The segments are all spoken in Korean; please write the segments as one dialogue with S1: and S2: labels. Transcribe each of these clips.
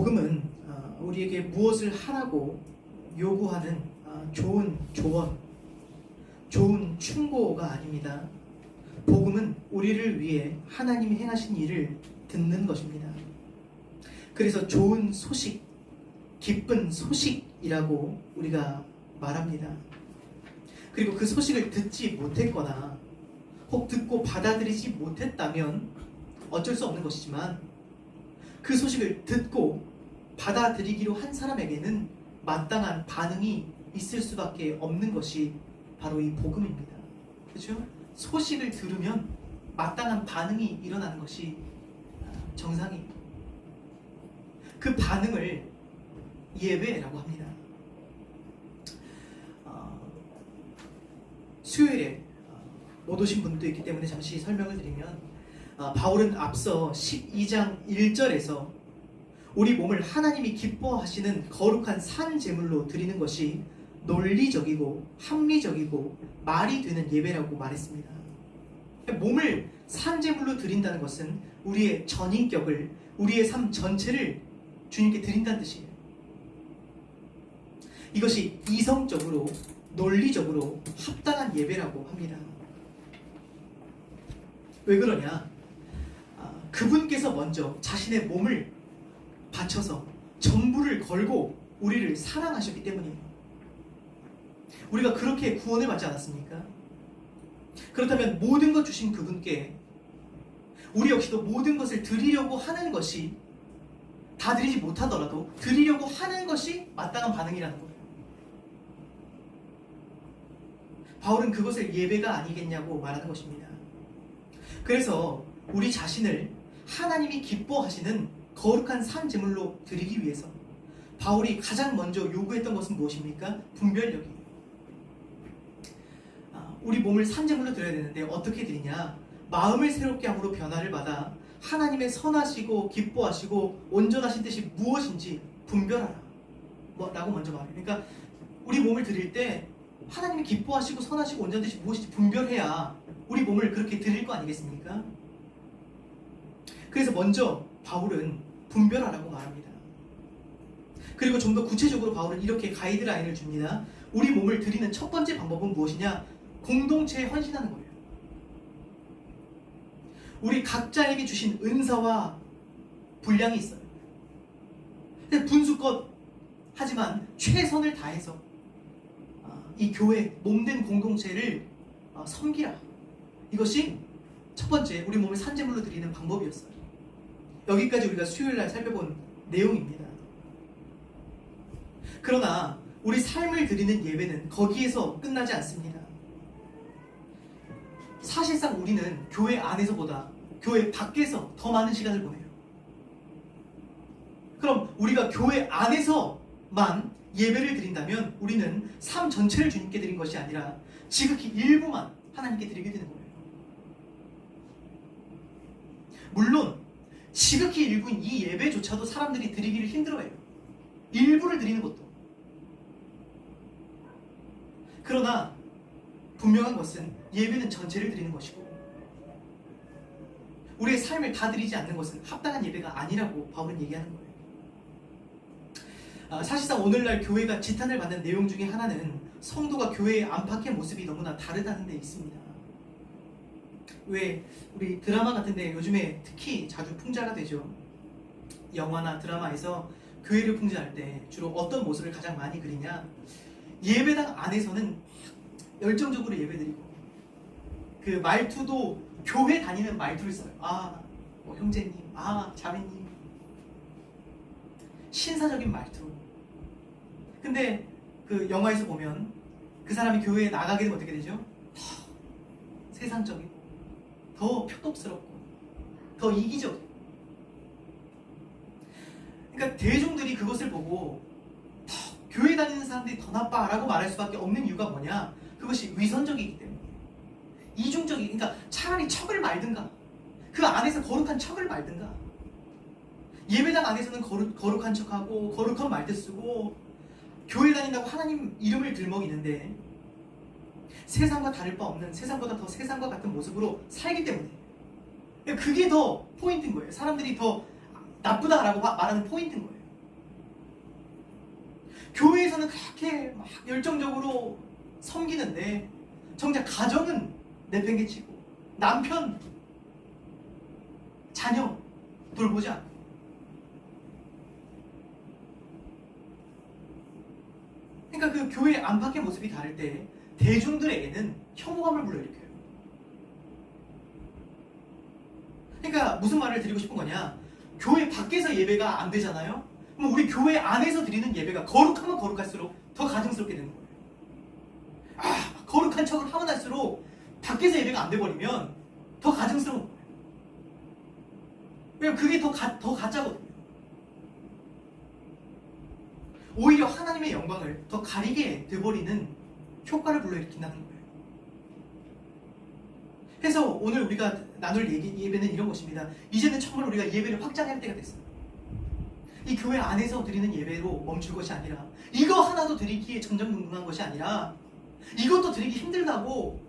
S1: 복음은 우리에게 무엇을 하라고 요구하는 좋은 조언, 좋은 충고가 아닙니다. 복음은 우리를 위해 하나님이 행하신 일을 듣는 것입니다. 그래서 좋은 소식, 기쁜 소식이라고 우리가 말합니다. 그리고 그 소식을 듣지 못했거나 혹 듣고 받아들이지 못했다면 어쩔 수 없는 것이지만, 그 소식을 듣고 받아들이기로 한 사람에게는 마땅한 반응이 있을 수밖에 없는 것이 바로 이 복음입니다. 그렇죠? 소식을 들으면 마땅한 반응이 일어나는 것이 정상입니다. 그 반응을 예배라고 합니다. 수요일에 못 오신 분도 있기 때문에 잠시 설명을 드리면, 바울은 앞서 12장 1절에서 우리 몸을 하나님이 기뻐하시는 거룩한 산 제물로 드리는 것이 논리적이고 합리적이고 말이 되는 예배라고 말했습니다. 몸을 산 제물로 드린다는 것은 우리의 전인격을, 우리의 삶 전체를 주님께 드린다는 뜻이에요. 이것이 이성적으로 논리적으로 합당한 예배라고 합니다. 왜 그러냐? 그분께서 먼저 자신의 몸을 바쳐서 전부를 걸고 우리를 사랑하셨기 때문이에요. 우리가 그렇게 구원을 받지 않았습니까? 그렇다면 모든 것 주신 그분께 우리 역시도 모든 것을 드리려고 하는 것이, 다 드리지 못하더라도 드리려고 하는 것이 마땅한 반응이라는 거예요. 바울은 그것을 예배가 아니겠냐고 말하는 것입니다. 그래서 우리 자신을 하나님이 기뻐하시는 거룩한 산 제물로 드리기 위해서 바울이 가장 먼저 요구했던 것은 무엇입니까? 분별력이에요. 우리 몸을 산 제물로 드려야 되는데 어떻게 드리냐? 마음을 새롭게 함으로 변화를 받아 하나님의 선하시고 기뻐하시고 온전하신 뜻이 무엇인지 분별하라 라고 먼저 말해요. 그러니까 우리 몸을 드릴 때 하나님이 기뻐하시고 선하시고 온전한 뜻이 무엇인지 분별해야 우리 몸을 그렇게 드릴 거 아니겠습니까? 그래서 먼저 바울은 분별하라고 말합니다. 그리고 좀 더 구체적으로 바울은 이렇게 가이드라인을 줍니다. 우리 몸을 드리는 첫 번째 방법은 무엇이냐? 공동체에 헌신하는 거예요. 우리 각자에게 주신 은사와 분량이 있어요. 분수껏 하지만 최선을 다해서 이 교회, 몸된 공동체를 섬기라. 이것이 첫 번째 우리 몸을 산제물로 드리는 방법이었어요. 여기까지 우리가 수요일날 살펴본 내용입니다. 그러나 우리 삶을 드리는 예배는 거기에서 끝나지 않습니다. 사실상 우리는 교회 안에서보다 교회 밖에서 더 많은 시간을 보내요. 그럼 우리가 교회 안에서만 예배를 드린다면 우리는 삶 전체를 주님께 드린 것이 아니라 지극히 일부만 하나님께 드리게 되는 거예요. 물론 지극히 일부인 이 예배조차도 사람들이 드리기를 힘들어해요. 일부를 드리는 것도. 그러나 분명한 것은 예배는 전체를 드리는 것이고, 우리의 삶을 다 드리지 않는 것은 합당한 예배가 아니라고 바울은 얘기하는 거예요. 사실상 오늘날 교회가 지탄을 받는 내용 중에 하나는 성도가 교회의 안팎의 모습이 너무나 다르다는 데 있습니다. 왜 우리 드라마 같은데 요즘에 특히 자주 풍자가 되죠. 영화나 드라마에서 교회를 풍자할 때 주로 어떤 모습을 가장 많이 그리냐? 예배당 안에서는 열정적으로 예배드리고, 그 말투도 교회 다니는 말투를 써요. 뭐 형제님, 자매님, 신사적인 말투. 근데 그 영화에서 보면 그 사람이 교회에 나가게 되면 어떻게 되죠? 더 세상적이고, 더 표독스럽고, 더 이기적이고. 그러니까 대중들이 그것을 보고 교회 다니는 사람들이 더 나빠라고 말할 수밖에 없는 이유가 뭐냐? 그것이 위선적이기 때문에. 이중적이기, 그러니까 차라리 척을 말든가, 그 안에서 거룩한 척을 말든가. 예배당 안에서는 거룩한 척하고 거룩한 말도 쓰고 교회 다닌다고 하나님 이름을 들먹이는데 세상과 다를 바 없는, 세상보다 더 세상과 같은 모습으로 살기 때문에. 그게 더 포인트인 거예요. 사람들이 더 나쁘다라고 말하는 포인트인 거예요. 교회에서는 그렇게 막 열정적으로 섬기는데 정작 가정은 내팽개치고 남편, 자녀 돌보지 않고 그러니까 그 교회 안팎의 모습이 다를 때 대중들에게는 혐오감을 불러일으켜요. 그러니까 무슨 말을 드리고 싶은 거냐? 교회 밖에서 예배가 안 되잖아요? 그럼 우리 교회 안에서 드리는 예배가 거룩하면 거룩할수록 더 가증스럽게 되는 거예요. 거룩한 척을 하면 할수록 밖에서 예배가 안 돼버리면 더 가증스러운 거예요. 왜냐면 그게 더 가짜거든요. 오히려 하나님의 영광을 더 가리게 돼버리는 효과를 불러일으킨다는 거예요. 그래서 오늘 우리가 나눌 예배는 이런 것입니다. 이제는 정말 우리가 예배를 확장할 때가 됐어요. 이 교회 안에서 드리는 예배로 멈출 것이 아니라 이거 하나도 드리기에 전전긍긍한 것이 아니라 이것도 드리기 힘들다고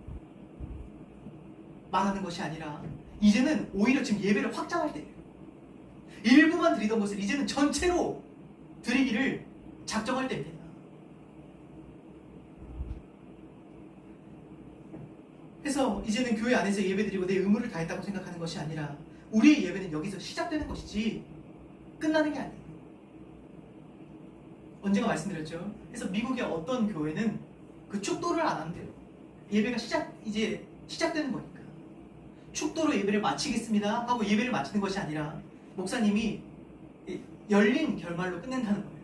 S1: 말하는 것이 아니라 이제는 오히려 지금 예배를 확장할 때예요. 일부만 드리던 것을 이제는 전체로 드리기를 작정할 때입니다. 그래서 이제는 교회 안에서 예배드리고 내 의무를 다했다고 생각하는 것이 아니라 우리의 예배는 여기서 시작되는 것이지 끝나는 게 아니에요. 언젠가 말씀드렸죠. 그래서 미국의 어떤 교회는 그 축도를 안 한대요. 예배가 이제 시작되는 거니까. 축도로 예배를 마치겠습니다 하고 예배를 마치는 것이 아니라 목사님이 열린 결말로 끝낸다는 거예요.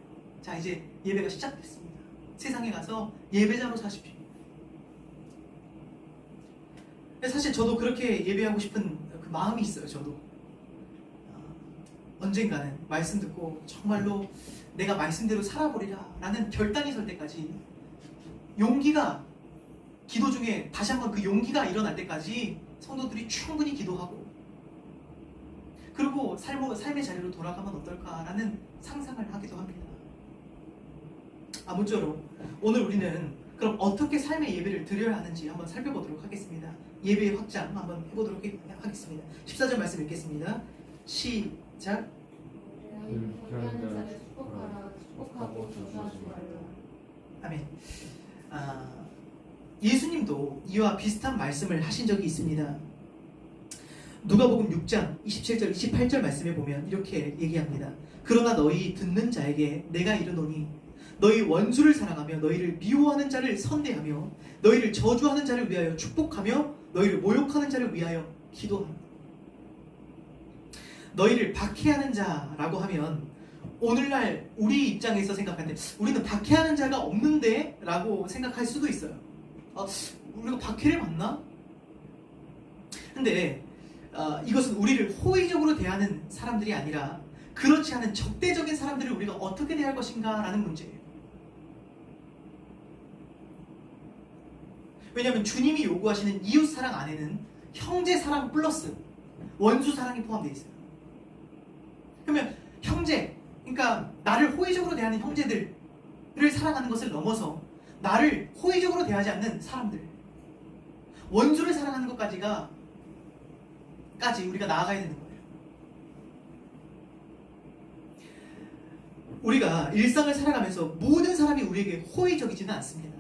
S1: 자, 이제 예배가 시작됐습니다. 세상에 가서 예배자로 사십시오. 사실 저도 그렇게 예배하고 싶은 그 마음이 있어요. 저도 언젠가는 말씀 듣고 정말로 내가 말씀대로 살아보리라 라는 결단이 설 때까지 용기가 기도 중에 다시 한번 그 용기가 일어날 때까지 성도들이 충분히 기도하고 그리고 삶의 자리로 돌아가면 어떨까라는 상상을 하기도 합니다. 아무쪼록 오늘 우리는 그럼 어떻게 삶의 예배를 드려야 하는지 한번 살펴보도록 하겠습니다. 예배의 확장 한번 해보도록 하겠습니다. 14절 말씀 읽겠습니다. 시작. 아멘. 예수님도 이와 비슷한 말씀을 하신 적이 있습니다. 누가복음 6장 27절 28절 말씀에 보면 이렇게 얘기합니다. 그러나 너희 듣는 자에게 내가 이르노니 너희 원수를 사랑하며 너희를 미워하는 자를 선대하며 너희를 저주하는 자를 위하여 축복하며 너희를 모욕하는 자를 위하여 기도하라. 너희를 박해하는 자라고 하면 오늘날 우리 입장에서 생각할 때 우리는 박해하는 자가 없는데? 라고 생각할 수도 있어요. 우리가 박해를 받나? 근데 이것은 우리를 호의적으로 대하는 사람들이 아니라 그렇지 않은 적대적인 사람들을 우리가 어떻게 대할 것인가 라는 문제예요. 왜냐하면 주님이 요구하시는 이웃사랑 안에는 형제사랑 플러스 원수사랑이 포함되어 있어요. 그러면 형제, 그러니까 나를 호의적으로 대하는 형제들을 사랑하는 것을 넘어서 나를 호의적으로 대하지 않는 사람들, 원수를 사랑하는 것까지 우리가 나아가야 되는 거예요. 우리가 일상을 살아가면서 모든 사람이 우리에게 호의적이지는 않습니다.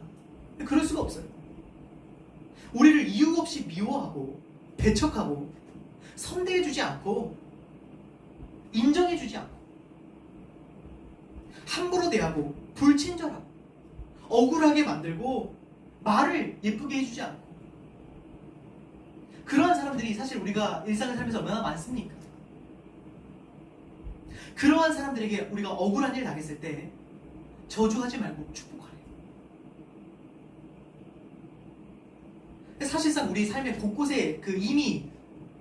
S1: 그럴 수가 없어요. 우리를 이유 없이 미워하고 배척하고 선대해주지 않고 인정해주지 않고 함부로 대하고 불친절하고 억울하게 만들고 말을 예쁘게 해주지 않고 그러한 사람들이 사실 우리가 일상을 살면서 얼마나 많습니까? 그러한 사람들에게 우리가 억울한 일 당했을 때 저주하지 말고 축복하래요. 사실상 우리 삶의 곳곳에 그 이미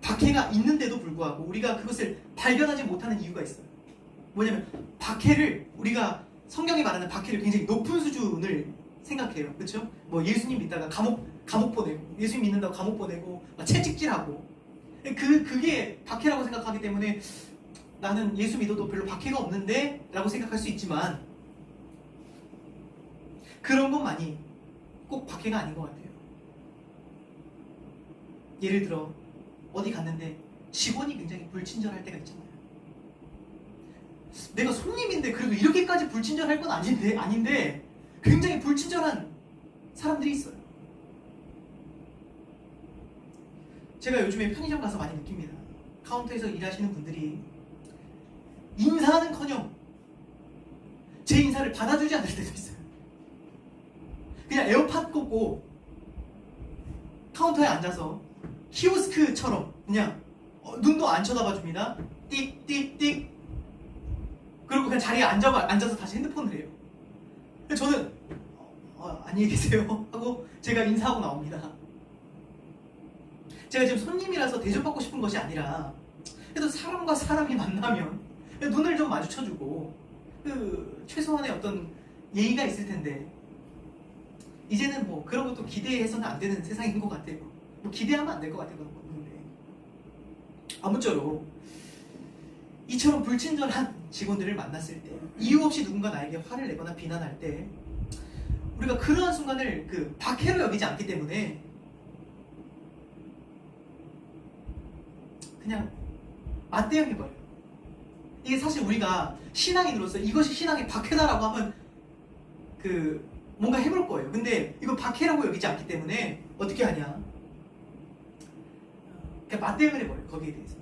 S1: 박해가 있는데도 불구하고 우리가 그것을 발견하지 못하는 이유가 있어요. 뭐냐면 박해를 우리가 성경이 말하는 박해를 굉장히 높은 수준을 생각해요. 그렇죠? 뭐 예수님 믿다가 감옥 보내고 예수님 믿는다고 감옥 보내고 채찍질하고 그게 박해라고 생각하기 때문에 나는 예수 믿어도 별로 박해가 없는데 라고 생각할 수 있지만 그런 것만이 꼭 박해가 아닌 것 같아요. 예를 들어 어디 갔는데 직원이 굉장히 불친절할 때가 있잖아요. 내가 손님인데 그래도 이렇게까지 불친절할 건 아닌데 굉장히 불친절한 사람들이 있어요. 제가 요즘에 편의점 가서 많이 느낍니다. 카운터에서 일하시는 분들이 인사하는커녕 제 인사를 받아주지 않을 때도 있어요. 그냥 에어팟 꽂고 카운터에 앉아서 키오스크처럼 그냥 눈도 안 쳐다봐 줍니다. 띡띡띡. 그리고 그냥 자리에 앉아서 다시 핸드폰을 해요. 저는 안녕히 계세요 하고 제가 인사하고 나옵니다. 제가 지금 손님이라서 대접받고 싶은 것이 아니라 그래도 사람과 사람이 만나면 눈을 좀 마주쳐주고 최소한의 어떤 예의가 있을 텐데 이제는 뭐 그런 것도 기대해서는 안 되는 세상인 것 같아요. 뭐 기대하면 안 될 것 같아요. 그런 건데 아무쪼록 이처럼 불친절한 직원들을 만났을 때 이유 없이 누군가 나에게 화를 내거나 비난할 때 우리가 그러한 순간을 박해로 여기지 않기 때문에 그냥 맞대응해버려요. 이게 사실 우리가 신앙인으로서 이것이 신앙의 박해다라고 하면 뭔가 해볼 거예요. 근데 이거 박해라고 여기지 않기 때문에 어떻게 하냐? 그냥 맞대응을 해버려요. 거기에 대해서.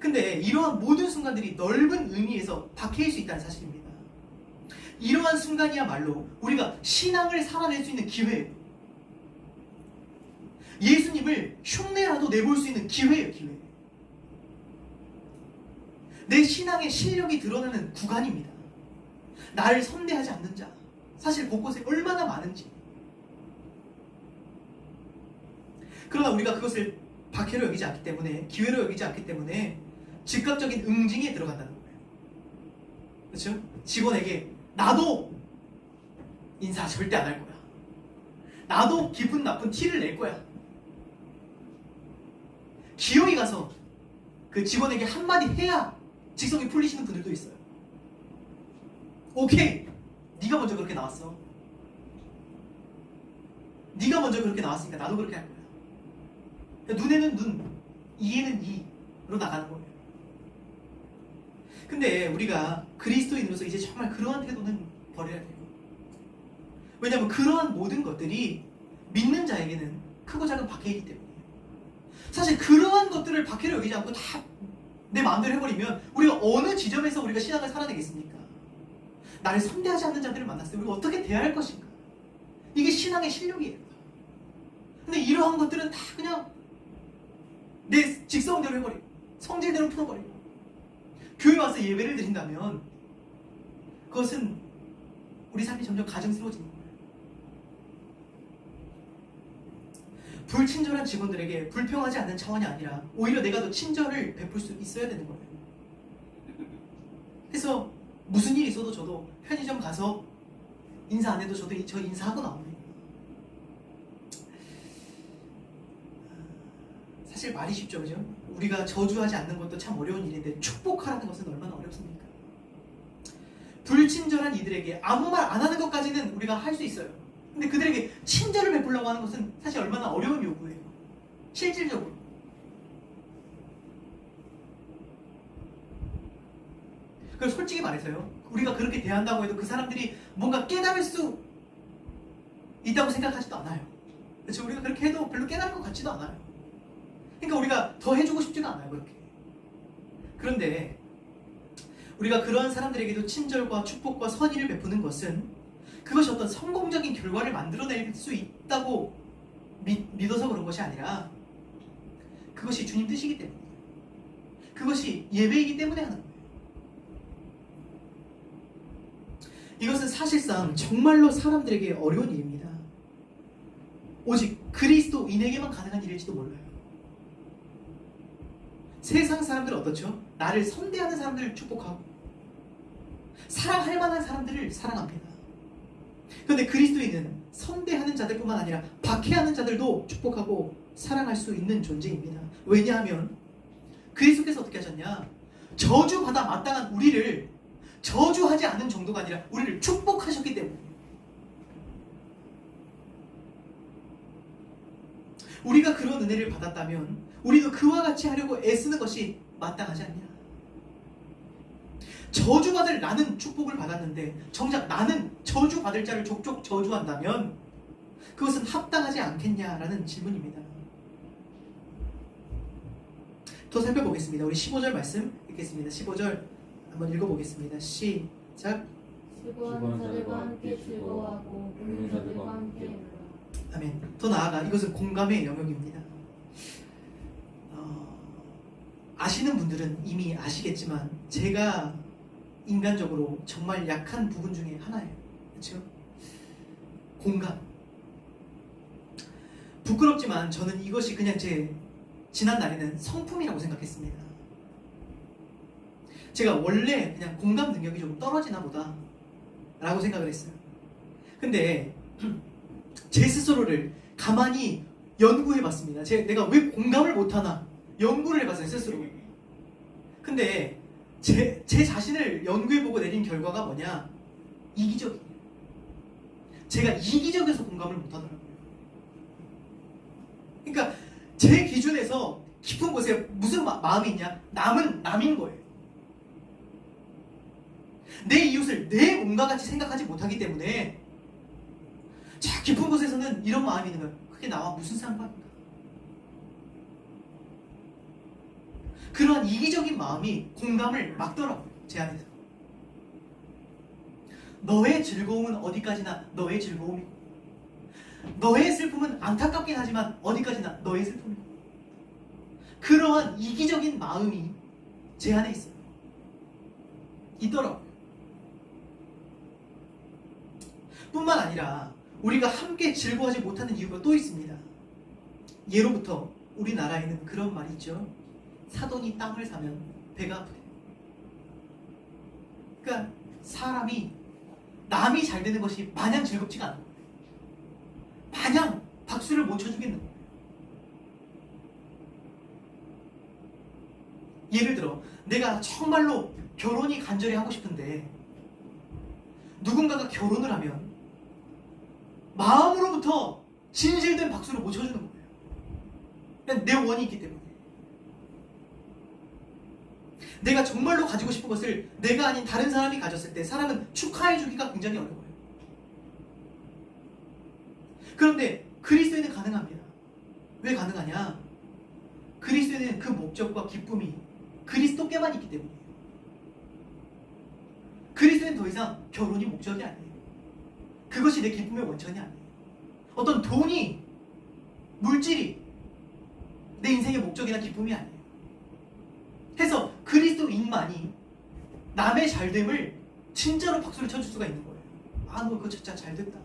S1: 근데 이러한 모든 순간들이 넓은 의미에서 박해일 수 있다는 사실입니다. 이러한 순간이야말로 우리가 신앙을 살아낼 수 있는 기회예요. 예수님을 흉내라도 내볼 수 있는 기회예요. 기회. 내 신앙의 실력이 드러나는 구간입니다. 나를 선대하지 않는 자 사실 곳곳에 얼마나 많은지. 그러나 우리가 그것을 박해로 여기지 않기 때문에 기회로 여기지 않기 때문에 즉각적인 응징에 들어간다는 거예요. 그렇죠? 직원에게 나도 인사 절대 안 할 거야. 나도 기분 나쁜 티를 낼 거야. 기어이 가서 그 직원에게 한마디 해야 직성이 풀리시는 분들도 있어요. 오케이, 네가 먼저 그렇게 나왔어. 네가 먼저 그렇게 나왔으니까 나도 그렇게 할 거야. 눈에는 눈, 이에는 이로 나가는 거예요. 근데 우리가 그리스도인으로서 이제 정말 그러한 태도는 버려야 돼요. 왜냐하면 그러한 모든 것들이 믿는 자에게는 크고 작은 박해이기 때문이에요. 사실 그러한 것들을 박해로 여기지 않고 다 내 마음대로 해버리면 우리가 어느 지점에서 우리가 신앙을 살아내겠습니까? 나를 선대하지 않는 자들을 만났을 때 우리가 어떻게 대할 것인가? 이게 신앙의 실력이에요. 근데 이러한 것들은 다 그냥 내 직성대로 해버리고 성질대로 풀어버리고 교회 와서 예배를 드린다면 그것은 우리 삶이 점점 가증스러워지는 거예요. 불친절한 직원들에게 불평하지 않는 차원이 아니라 오히려 내가 더 친절을 베풀 수 있어야 되는 거예요. 그래서 무슨 일이 있어도 저도 편의점 가서 인사 안 해도 저 인사하고 나옵니다. 사실 말이 쉽죠, 그죠? 우리가 저주하지 않는 것도 참 어려운 일인데 축복하라는 것은 얼마나 어렵습니까? 불친절한 이들에게 아무 말 안 하는 것까지는 우리가 할 수 있어요. 근데 그들에게 친절을 베풀려고 하는 것은 사실 얼마나 어려운 요구예요. 실질적으로. 그래서 솔직히 말해서요, 우리가 그렇게 대한다고 해도 그 사람들이 뭔가 깨달을 수 있다고 생각하지도 않아요. 그렇죠? 우리가 그렇게 해도 별로 깨달을 것 같지도 않아요. 그러니까 우리가 더 해주고 싶지도 않아요. 그렇게. 그런데 우리가 그러한 사람들에게도 친절과 축복과 선의를 베푸는 것은 그것이 어떤 성공적인 결과를 만들어낼 수 있다고 믿어서 그런 것이 아니라 그것이 주님 뜻이기 때문에, 그것이 예배이기 때문에 하는 거예요. 이것은 사실상 정말로 사람들에게 어려운 일입니다. 오직 그리스도인에게만 가능한 일일지도 몰라요. 세상 사람들은 어떻죠? 나를 선대하는 사람들을 축복하고 사랑할 만한 사람들을 사랑합니다. 그런데 그리스도인은 선대하는 자들뿐만 아니라 박해하는 자들도 축복하고 사랑할 수 있는 존재입니다. 왜냐하면 그리스도께서 어떻게 하셨냐? 저주받아 마땅한 우리를 저주하지 않은 정도가 아니라 우리를 축복하셨기 때문에, 우리가 그런 은혜를 받았다면 우리도 그와 같이 하려고 애쓰는 것이 마땅하지 않냐? 저주받을 나는 축복을 받았는데 정작 나는 저주받을 자를 족족 저주한다면 그것은 합당하지 않겠냐라는 질문입니다. 더 살펴보겠습니다. 우리 15절 말씀 읽겠습니다. 15절 한번 읽어보겠습니다. 시작.
S2: 즐거운 자들과 함께 즐거워하고 웃는 자들과 함께 울라.
S1: 아멘. 더 나아가 이것은 공감의 영역입니다. 아시는 분들은 이미 아시겠지만 제가 인간적으로 정말 약한 부분 중에 하나예요. 그렇죠? 공감. 부끄럽지만 저는 이것이 그냥 제 지난 날에는 성품이라고 생각했습니다. 제가 원래 그냥 공감 능력이 좀 떨어지나 보다 라고 생각을 했어요. 근데 제 스스로를 가만히 연구해 봤습니다. 내가 왜 공감을 못하나 연구를 해봤어요, 스스로. 근데 제 자신을 연구해보고 내린 결과가 뭐냐? 이기적이에요. 제가 이기적에서 공감을 못하더라고요. 그러니까 제 기준에서 깊은 곳에 무슨 마음이 있냐? 남은 남인 거예요. 내 이웃을 내 몸과 같이 생각하지 못하기 때문에 저 깊은 곳에서는 이런 마음이 있는 거예요. 그게 나와 무슨 상관인가? 그러한 이기적인 마음이 공감을 막더라고요. 제 안에서. 너의 즐거움은 어디까지나 너의 즐거움이고 너의 슬픔은 안타깝긴 하지만 어디까지나 너의 슬픔이고 그러한 이기적인 마음이 제 안에 있어요. 있더라고요. 뿐만 아니라 우리가 함께 즐거워하지 못하는 이유가 또 있습니다. 예로부터 우리나라에는 그런 말이 있죠. 사돈이 땅을 사면 배가 아프대. 그러니까 사람이 남이 잘 되는 것이 마냥 즐겁지가 않아요. 마냥 박수를 못 쳐주겠는 거예요. 예를 들어 내가 정말로 결혼이 간절히 하고 싶은데 누군가가 결혼을 하면 마음으로부터 진실된 박수를 못 쳐주는 거예요. 그냥 내 원이 있기 때문에. 내가 정말로 가지고 싶은 것을 내가 아닌 다른 사람이 가졌을 때 사람은 축하해주기가 굉장히 어려워요. 그런데 그리스도에는 가능합니다. 왜 가능하냐? 그리스도에는 그 목적과 기쁨이 그리스도께만 있기 때문이에요. 그리스도에는 더 이상 결혼이 목적이 아니에요. 그것이 내 기쁨의 원천이 아니에요. 어떤 돈이, 물질이 내 인생의 목적이나 기쁨이 아니에요. 해서 그리스도인만이 남의 잘됨을 진짜로 박수를 쳐줄 수가 있는 거예요. 아, 너 그거 진짜 잘됐다.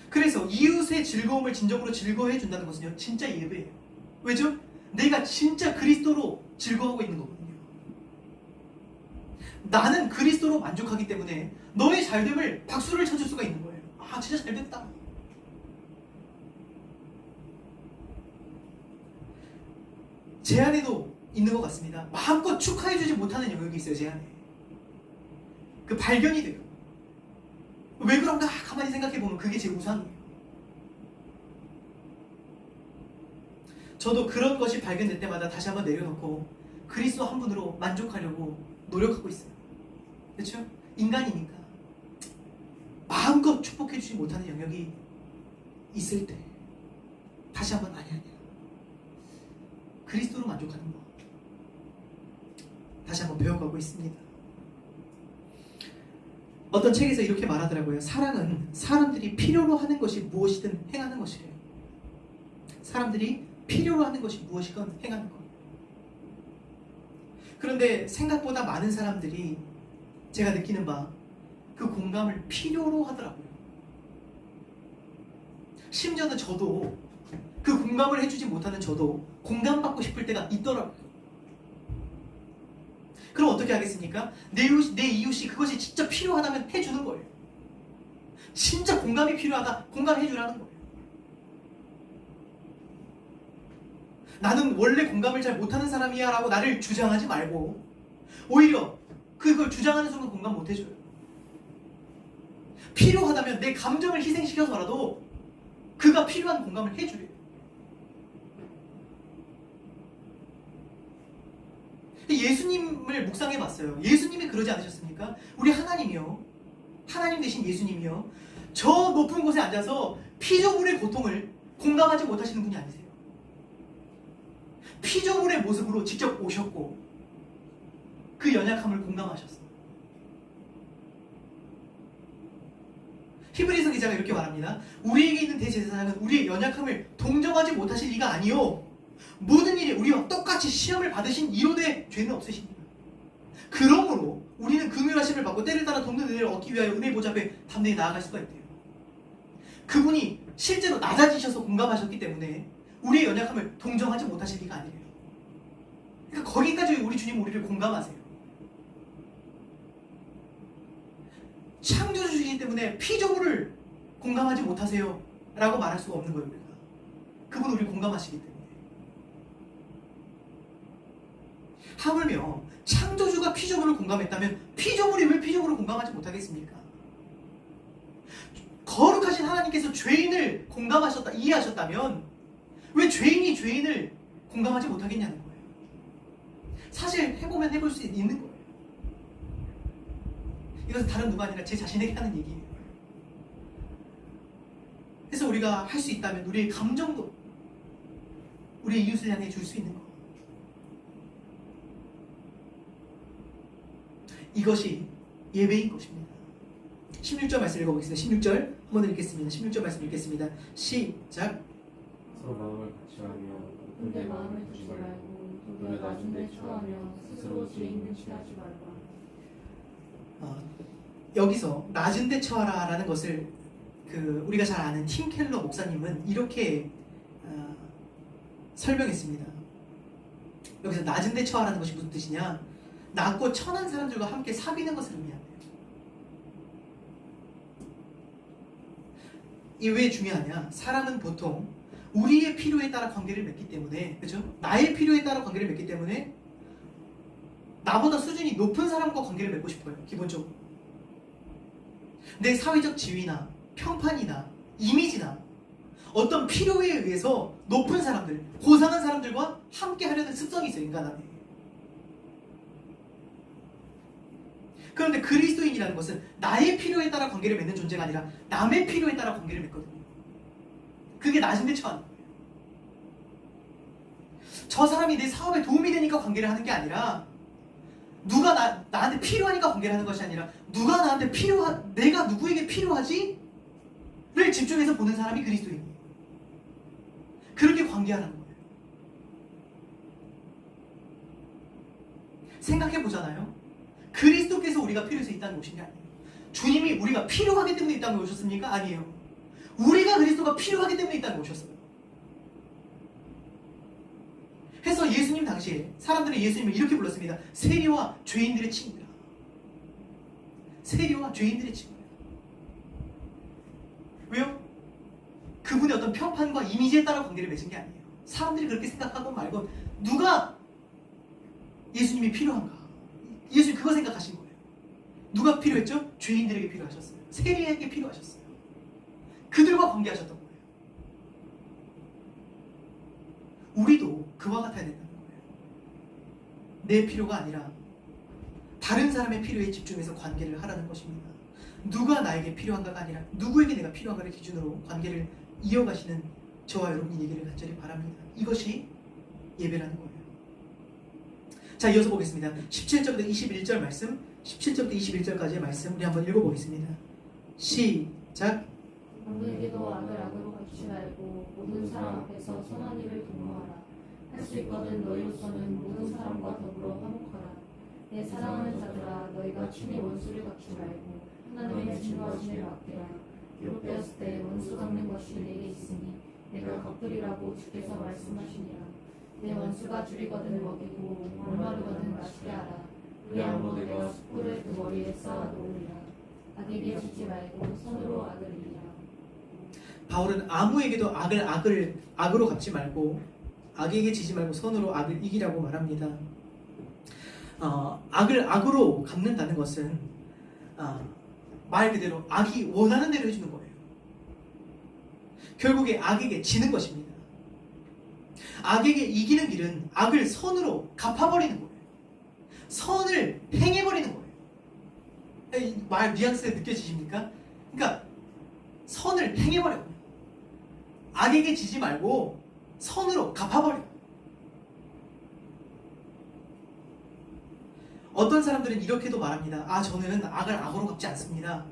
S1: 그래서 이웃의 즐거움을 진정으로 즐거워해 준다는 것은요, 진짜 예배예요. 왜죠? 내가 진짜 그리스도로 즐거워하고 있는 거거든요. 나는 그리스도로 만족하기 때문에 너의 잘됨을 박수를 쳐줄 수가 있는 거예요. 아, 진짜 잘됐다. 제 안에도 있는 것 같습니다. 마음껏 축하해주지 못하는 영역이 있어요. 제 안에. 그 발견이 돼요. 왜 그런가 가만히 생각해보면 그게 제 우상이에요. 저도 그런 것이 발견될 때마다 다시 한번 내려놓고 그리스도 한 분으로 만족하려고 노력하고 있어요. 그렇죠? 인간이니까 마음껏 축복해주지 못하는 영역이 있을 때 다시 한번 아니야. 그리스도로 만족하는 것 다시 한번 배워가고 있습니다. 어떤 책에서 이렇게 말하더라고요. 사랑은 사람들이 필요로 하는 것이 무엇이든 행하는 것이래요. 사람들이 필요로 하는 것이 무엇이건 행하는 것. 그런데 생각보다 많은 사람들이 제가 느끼는 바 그 공감을 필요로 하더라고요. 심지어는 저도 그 공감을 해주지 못하는 저도 공감받고 싶을 때가 있더라고요. 그럼 어떻게 하겠습니까? 내 이웃이 그것이 진짜 필요하다면 해주는 거예요. 진짜 공감이 필요하다, 공감해주라는 거예요. 나는 원래 공감을 잘 못하는 사람이야 라고 나를 주장하지 말고 오히려 그걸 주장하는 순간 공감 못해줘요. 필요하다면 내 감정을 희생시켜서라도 그가 필요한 공감을 해주래요. 예수님을 묵상해 봤어요. 예수님이 그러지 않으셨습니까? 우리 하나님이요, 하나님 되신 예수님이요, 저 높은 곳에 앉아서 피조물의 고통을 공감하지 못하시는 분이 아니세요. 피조물의 모습으로 직접 오셨고 그 연약함을 공감하셨어요. 히브리서 기자가 이렇게 말합니다. 우리에게 있는 대제사장은 우리의 연약함을 동정하지 못하실 리가 아니요, 모든 일에 우리와 똑같이 시험을 받으신 이로되 죄는 없으십니다. 그러므로 우리는 긍휼하심을 받고 때를 따라 돕는 은혜를 얻기 위하여 은혜 보좌 앞에 담대히 나아갈 수가 있대요. 그분이 실제로 낮아지셔서 공감하셨기 때문에 우리의 연약함을 동정하지 못하실 리가 아니래요. 그러니까 거기까지 우리 주님 우리를 공감하세요. 창조주시기 때문에 피조물을 공감하지 못하세요 라고 말할 수가 없는 거예요. 우리가. 그분 우리를 공감하시기 때문에. 하물며 창조주가 피조물을 공감했다면 피조물이 왜 피조물을 공감하지 못하겠습니까? 거룩하신 하나님께서 죄인을 공감하셨다, 이해하셨다면 왜 죄인이 죄인을 공감하지 못하겠냐는 거예요. 사실 해보면 해볼 수 있는 거예요. 이것은 다른 누가 아니라 제 자신에게 하는 얘기예요. 그래서 우리가 할 수 있다면 우리의 감정도 우리의 이웃을 향해 줄 수 있는 것, 이것이 예배인 것입니다. 16절 말씀 읽어보겠습니다. 16절 한번 읽겠습니다. 16절 말씀 읽겠습니다. 시작.
S2: 서로 마음을 같이 하며 내 마음을 두지 말고 눈에 낮은 데 처하며 스스로 죄 있는 지 하지 말라.
S1: 여기서 낮은 데 처하라 라는 것을 우리가 잘 아는 팀 켈러 목사님은 이렇게 설명했습니다. 여기서 낮은 데 처하라는 것이 무슨 뜻이냐, 낮고 천한 사람들과 함께 사귀는 것을 의미한대요. 이게 왜 중요하냐, 사람은 보통 우리의 필요에 따라 관계를 맺기 때문에, 그렇죠? 나의 필요에 따라 관계를 맺기 때문에 나보다 수준이 높은 사람과 관계를 맺고 싶어요. 기본적으로 내 사회적 지위나 평판이나 이미지나 어떤 필요에 의해서 높은 사람들, 고상한 사람들과 함께 하려는 습성이 있어요, 인간 안에. 그런데 그리스도인이라는 것은 나의 필요에 따라 관계를 맺는 존재가 아니라 남의 필요에 따라 관계를 맺거든요. 그게 낮은 데 처하는 거예요. 저 사람이 내 사업에 도움이 되니까 관계를 하는 게 아니라, 누가 나한테 필요하니까 관계를 하는 것이 아니라, 누가 나한테 내가 누구에게 필요하지? 를 집중해서 보는 사람이 그리스도인이에요. 그렇게 관계하는 거예요. 생각해 보잖아요. 그리스도께서 우리가 필요해서 이 땅에 오신 게 아니에요. 주님이 우리가 필요하기 때문에 이 땅에 오셨습니까? 아니에요. 우리가 그리스도가 필요하기 때문에 이 땅에 오셨어요. 그래서 예수님 당시에 사람들이 예수님을 이렇게 불렀습니다. 세리와 죄인들의 친구라. 세리와 죄인들의 친구라. 왜요? 그분의 어떤 평판과 이미지에 따라 관계를 맺은 게 아니에요. 사람들이 그렇게 생각하고 말고, 누가 예수님이 필요한가? 예수님 그거 생각하신 거예요. 누가 필요했죠? 죄인들에게 필요하셨어요. 세리에게 필요하셨어요. 그들과 관계하셨던 거예요. 우리도 그와 같아야 된다는 거예요. 내 필요가 아니라 다른 사람의 필요에 집중해서 관계를 하라는 것입니다. 누가 나에게 필요한가가 아니라 누구에게 내가 필요한가를 기준으로 관계를 이어가시는 저와 여러분이 되기를 간절히 바랍니다. 이것이 예배라는 거예요. 자, 이어서 보겠습니다. 17절부터 21절 말씀, 17절부터 21절까지의 말씀 우리 한번 읽어보겠습니다. 시작.
S2: 누구에게도 악을 악으로 갚지 말고 모든 사람 앞에서 선한 일을 도모하라. 할 수 있거든 너희로서는 모든 사람과 더불어 화목하라. 내 사랑하는 자들아, 너희가 친히 원수를 갚지 말고 하나님의 진노하심에 맡기라. 기록되었을 때 원수 갚는 것이 내게 있으니 내가 갚으리라고 주께서 말씀하시니라. 내 원수가 줄이거든 먹이고 목마르거든 마시게 하라. 그야말로 내가 숯불을 그 머리에 쌓아 놓으리라. 악에게 지지 말고 선으로 악을 이기라.
S1: 바울은 아무에게도 악으로 갚지 말고, 악에게 지지 말고 선으로 악을 이기라고 말합니다. 악을 악으로 갚는다는 것은 말 그대로 악이 원하는 대로 해주는 거예요. 결국에 악에게 지는 것입니다. 악에게 이기는 길은 악을 선으로 갚아버리는 거예요. 선을 행해버리는 거예요. 말 뉘앙스 느껴지십니까? 그러니까 선을 행해버려요. 악에게 지지 말고 선으로 갚아버려요. 어떤 사람들은 이렇게도 말합니다. 아, 저는 악을 악으로 갚지 않습니다.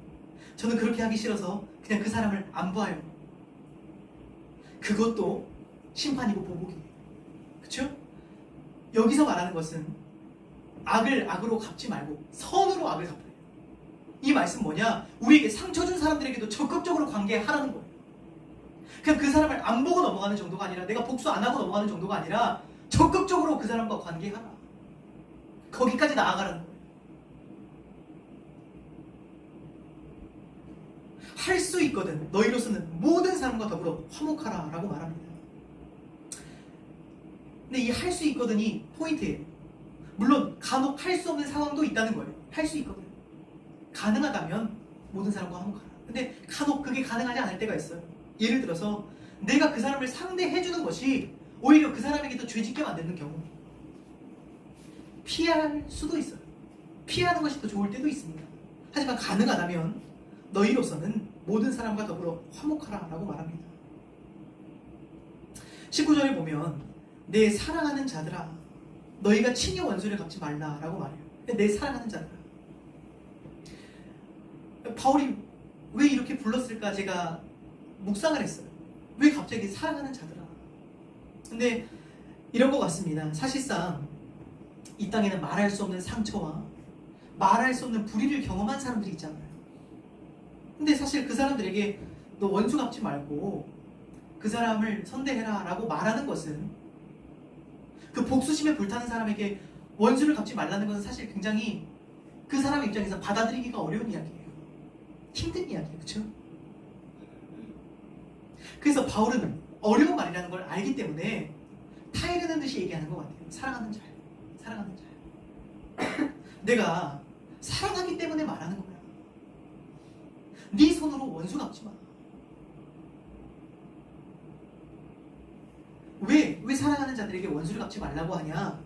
S1: 저는 그렇게 하기 싫어서 그냥 그 사람을 안 봐요. 그것도 심판이고 보복이에요. 그렇죠? 여기서 말하는 것은 악을 악으로 갚지 말고 선으로 악을 갚아요. 이 말씀 뭐냐? 우리에게 상처 준 사람들에게도 적극적으로 관계하라는 거예요. 그냥 그 사람을 안 보고 넘어가는 정도가 아니라, 내가 복수 안 하고 넘어가는 정도가 아니라 적극적으로 그 사람과 관계하라. 거기까지 나아가라는 거예요. 할 수 있거든 너희로서는 모든 사람과 더불어 화목하라 라고 말합니다. 근데 이 할 수 있거든이 포인트예요. 물론 간혹 할 수 없는 상황도 있다는 거예요. 할 수 있거든. 가능하다면 모든 사람과 화목하라. 근데 간혹 그게 가능하지 않을 때가 있어요. 예를 들어서 내가 그 사람을 상대해주는 것이 오히려 그 사람에게 더 죄짓게 만드는 경우, 피할 수도 있어요. 피하는 것이 더 좋을 때도 있습니다. 하지만 가능하다면 너희로서는 모든 사람과 더불어 화목하라 라고 말합니다. 19절에 보면 내 사랑하는 자들아 너희가 친히 원수를 갚지 말라 라고 말해요. 내 사랑하는 자들아, 바울이 왜 이렇게 불렀을까 제가 묵상을 했어요. 왜 갑자기 사랑하는 자들아? 근데 이런 것 같습니다. 사실상 이 땅에는 말할 수 없는 상처와 말할 수 없는 불의를 경험한 사람들이 있잖아요. 근데 사실 그 사람들에게 너 원수 갚지 말고 그 사람을 선대해라 라고 말하는 것은, 그 복수심에 불타는 사람에게 원수를 갚지 말라는 것은 사실 굉장히 그 사람 입장에서 받아들이기가 어려운 이야기예요. 힘든 이야기예요. 그렇죠? 그래서 바울은 어려운 말이라는 걸 알기 때문에 타이르는 듯이 얘기하는 것 같아요. 사랑하는 자요. 사랑하는 자요. 내가 사랑하기 때문에 말하는 거야. 네 손으로 원수 갚지 마. 왜 사랑하는 자들에게 원수를 갚지 말라고 하냐?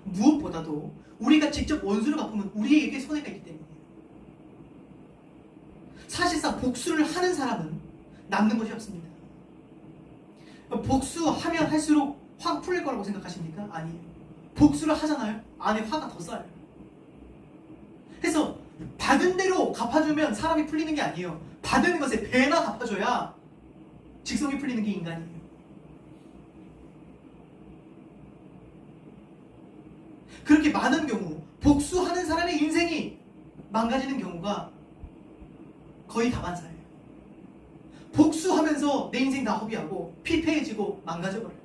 S1: 무엇보다도 우리가 직접 원수를 갚으면 우리에게 손해가 있기 때문이에요. 사실상 복수를 하는 사람은 남는 것이 없습니다. 복수하면 할수록 화가 풀릴 거라고 생각하십니까? 아니에요. 복수를 하잖아요. 안에 화가 더 쌓여요. 그래서 받은 대로 갚아주면 사람이 풀리는 게 아니에요. 받은 것에 배나 갚아줘야 직성이 풀리는 게 인간이에요. 그렇게 많은 경우 복수하는 사람의 인생이 망가지는 경우가 거의 다반사예요. 복수하면서 내 인생 다 허비하고 피폐해지고 망가져버려요.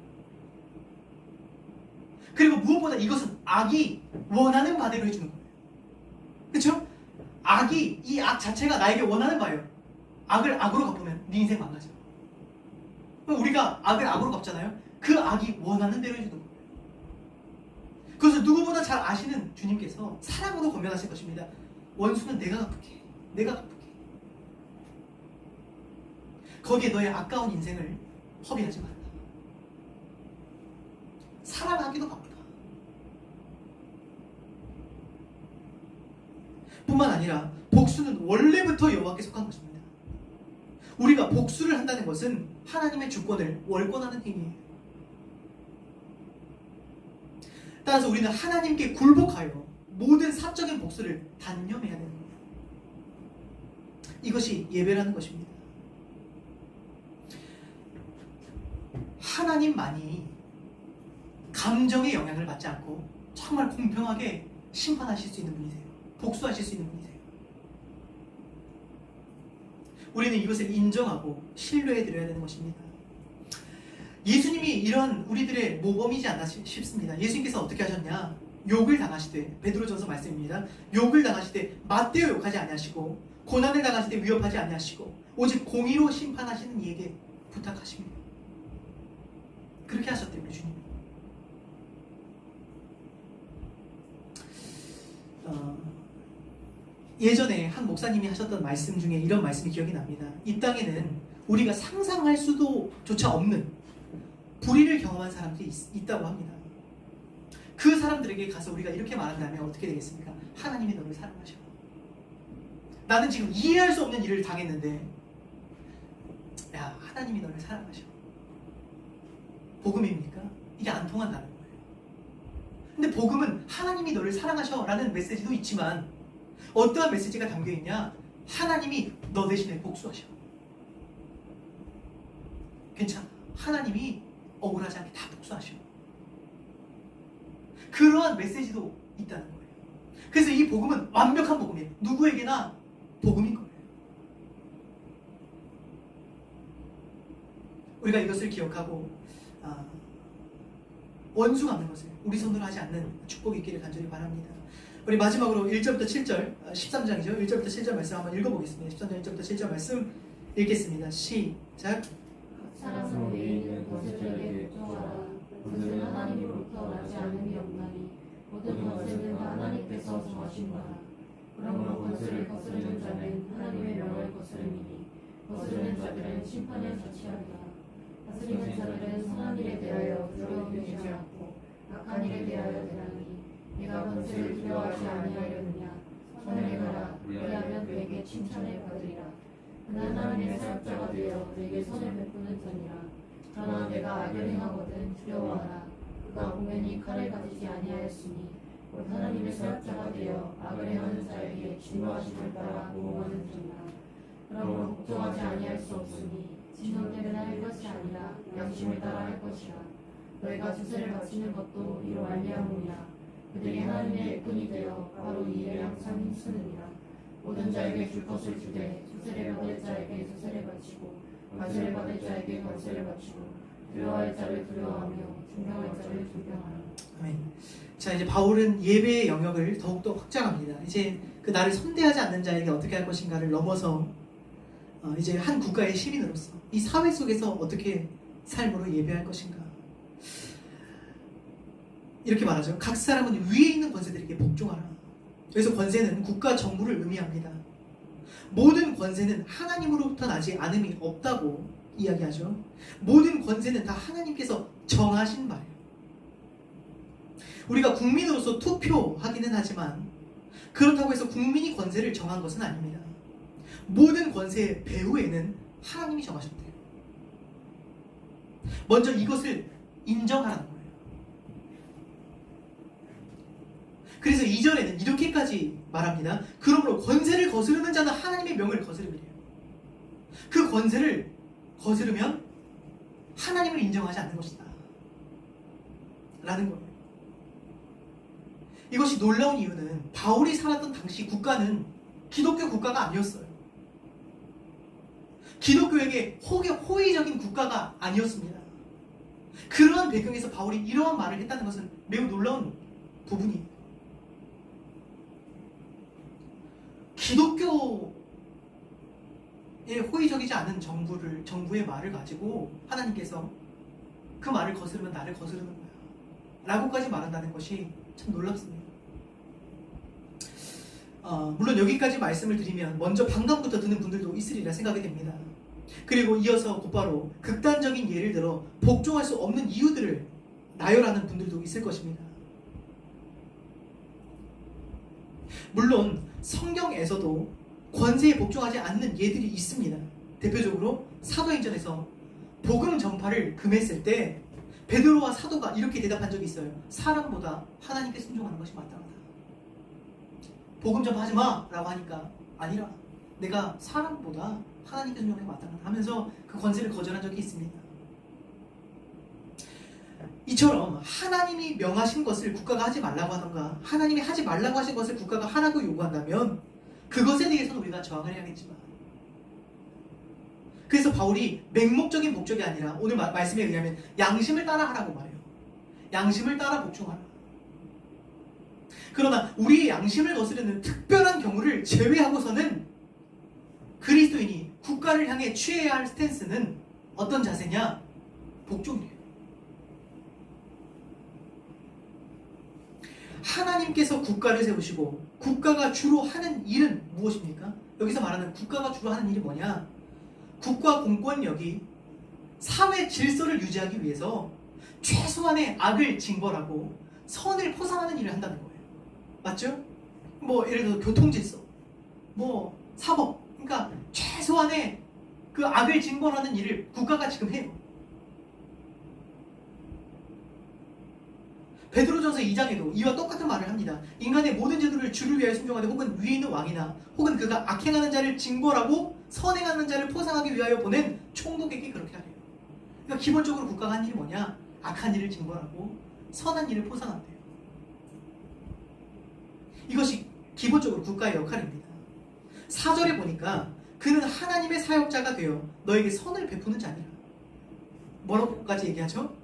S1: 그리고 무엇보다 이것은 악이 원하는 바대로 해주는 거예요. 그렇죠? 악이, 이 악 자체가 나에게 원하는 바예요. 악을 악으로 갚으면 네 인생 망가져. 그럼 우리가 악을 악으로 갚잖아요. 그 악이 원하는 대로 해주는 거예요. 그것을 누구보다 잘 아시는 주님께서 사랑으로 권면하실 것입니다. 원수는 내가 갚을게. 내가 갚을게. 거기에 너의 아까운 인생을 허비하지 말라. 사랑하기도 바쁘다. 뿐만 아니라 복수는 원래부터 여호와께 속한 것입니다. 우리가 복수를 한다는 것은 하나님의 주권을 월권하는 행위예요. 따라서 우리는 하나님께 굴복하여 모든 사적인 복수를 단념해야 되는 겁니다. 이것이 예배라는 것입니다. 하나님만이 감정의 영향을 받지 않고 정말 공평하게 심판하실 수 있는 분이세요. 복수하실 수 있는 분이세요. 우리는 이것을 인정하고 신뢰해드려야 되는 것입니다. 예수님이 이런 우리들의 모범이지 않나 싶습니다. 예수님께서 어떻게 하셨냐? 욕을 당하시되, 베드로전서 말씀입니다. 욕을 당하시되 맞대어 욕하지 아니하시고 고난을 당하시되 위협하지 아니하시고 오직 공의로 심판하시는 이에게 부탁하십니다. 그렇게 하셨대요, 우리 주님. 예전에 한 목사님이 하셨던 말씀 중에 이런 말씀이 기억이 납니다. 이 땅에는 우리가 상상할 수도 조차 없는 불의를 경험한 사람들이 있다고 합니다. 그 사람들에게 가서 우리가 이렇게 말한다면 어떻게 되겠습니까? 하나님이 너를 사랑하셔. 나는 지금 이해할 수 없는 일을 당했는데 야, 하나님이 너를 사랑하셔. 복음입니까? 이게 안 통한다는 거예요. 근데 복음은 하나님이 너를 사랑하셔 라는 메시지도 있지만 어떠한 메시지가 담겨있냐? 하나님이 너 대신에 복수하셔. 괜찮아. 하나님이 억울하지 않게 다 복수하셔. 그러한 메시지도 있다는 거예요. 그래서 이 복음은 완벽한 복음이에요. 누구에게나 복음인 거예요. 우리가 이것을 기억하고 원수 갚는 것을 우리 손으로 하지 않는 축복이 있기를 간절히 바랍니다. 우리 마지막으로 1절부터 7절 13장이죠. 1절부터 7절 말씀 한번 읽어보겠습니다. 13장 1절부터 7절 말씀 읽겠습니다. 시작.
S2: 사랑은 위에 있는 것들에게 복종하라. 그것은 하나님으로부터 나지 않는 게 없나니 모든 것은 다 하나님께서 정하신 거라. 그러므로 권세를 거스르는 자는 하나님의 명을 거스르니 거스르는 자들은 심판을 자취하리라. 다스리는 자들은 선한 일에 대하여 두려움이 되지 않고 악한 일에 대하여 대하니 내가 권세를 두려워하지 아니하려느냐. 선을 행하라. 그리하면 내게 칭찬을 받으리라. 그는 하나님의 사역자가 되어 내게 선을 베푸는 자니라. 그러나 내가 악을 행하거든 두려워하라. 그가 공연히 칼을 가지지 아니하였으니 곧 하나님의 사역자가 되어 악을 행하는 자에게 진노하심을 따라 보호하는 자니라. 그러므로 걱정하지 아니할 수 없으니 진노 때문에 할 것이 아니라 양심을 따라 할 것이라. 너희가 주세를 바치는 것도 이로 말미암으리라. 그들이 하나님의 일꾼이 되어 바로 이 일에 항상 힘쓰느니라. 모든 자에게 줄 것을 주되 주세를 받을 자에게 주세를 바치고 관세를 받을 자에게 관세를 바치고 두려워할 자를 두려워하며 존경할 자를 존경하라.
S1: 아멘. 자, 이제 바울은 예배의 영역을 더욱더 확장합니다. 이제 그 나를 선대하지 않는 자에게 어떻게 할 것인가를 넘어서 이제 한 국가의 시민으로서 이 사회 속에서 어떻게 삶으로 예배할 것인가. 이렇게 말하죠. 각 사람은 위에 있는 권세들에게 복종하라. 그래서 권세는 국가 정부를 의미합니다. 모든 권세는 하나님으로부터 나지 않음이 없다고 이야기하죠. 모든 권세는 다 하나님께서 정하신 바예요. 우리가 국민으로서 투표하기는 하지만 그렇다고 해서 국민이 권세를 정한 것은 아닙니다. 모든 권세의 배후에는 하나님이 정하셨대요. 먼저 이것을 인정하라는 거예요. 그래서 2절에는 이렇게까지 말합니다. 그러므로 권세를 거스르는 자는 하나님의 명을 거스르리래요. 그 권세를 거스르면 하나님을 인정하지 않는 것이다 라는 거예요. 이것이 놀라운 이유는 바울이 살았던 당시 국가는 기독교 국가가 아니었어요. 기독교에게 호의적인 국가가 아니었습니다. 그러한 배경에서 바울이 이러한 말을 했다는 것은 매우 놀라운 부분이에요. 기독교에 호의적이지 않은 정부의 말을 가지고 하나님께서 그 말을 거스르면 나를 거스르는 거야 라고까지 말한다는 것이 참 놀랍습니다. 물론 여기까지 말씀을 드리면 먼저 반감부터 드는 분들도 있으리라 생각이 됩니다. 그리고 이어서 곧바로 극단적인 예를 들어 복종할 수 없는 이유들을 나열하는 분들도 있을 것입니다. 물론 성경에서도 권세에 복종하지 않는 예들이 있습니다. 대표적으로 사도행전에서 복음 전파를 금했을 때 베드로와 사도가 이렇게 대답한 적이 있어요. 사람보다 하나님께 순종하는 것이 마땅하다. 복음 전파하지 마 라고 하니까 아니라 내가 사람보다 하나님께 순종하는 것이 마땅하다 하면서 그 권세를 거절한 적이 있습니다. 이처럼 하나님이 명하신 것을 국가가 하지 말라고 하던가 하나님이 하지 말라고 하신 것을 국가가 하라고 요구한다면 그것에 대해서는 우리가 저항을 해야겠지만, 그래서 바울이 맹목적인 목적이 아니라 오늘 말씀에 의하면 양심을 따라 하라고 말해요. 양심을 따라 복종하라. 그러나 우리의 양심을 거스르는 특별한 경우를 제외하고서는 그리스도인이 국가를 향해 취해야 할 스탠스는 어떤 자세냐? 복종이에요. 하나님께서 국가를 세우시고 국가가 주로 하는 일은 무엇입니까? 여기서 말하는 국가가 주로 하는 일이 뭐냐? 국가 공권력이 사회 질서를 유지하기 위해서 최소한의 악을 징벌하고 선을 포상하는 일을 한다는 거예요. 맞죠? 뭐 예를 들어서 교통질서, 뭐 사법, 그러니까 최소한의 그 악을 징벌하는 일을 국가가 지금 해요. 베드로전서 2장에도 이와 똑같은 말을 합니다. 인간의 모든 제도를 주를 위하여 순종하되 혹은 위에 있는 왕이나 혹은 그가 악행하는 자를 징벌하고 선행하는 자를 포상하기 위하여 보낸 총독에게 그렇게 하래요. 그러니까 기본적으로 국가가 한 일이 뭐냐? 악한 일을 징벌하고 선한 일을 포상한대요. 이것이 기본적으로 국가의 역할입니다. 4절에 보니까 그는 하나님의 사역자가 되어 너에게 선을 베푸는 자니라. 뭐라고까지 얘기하죠?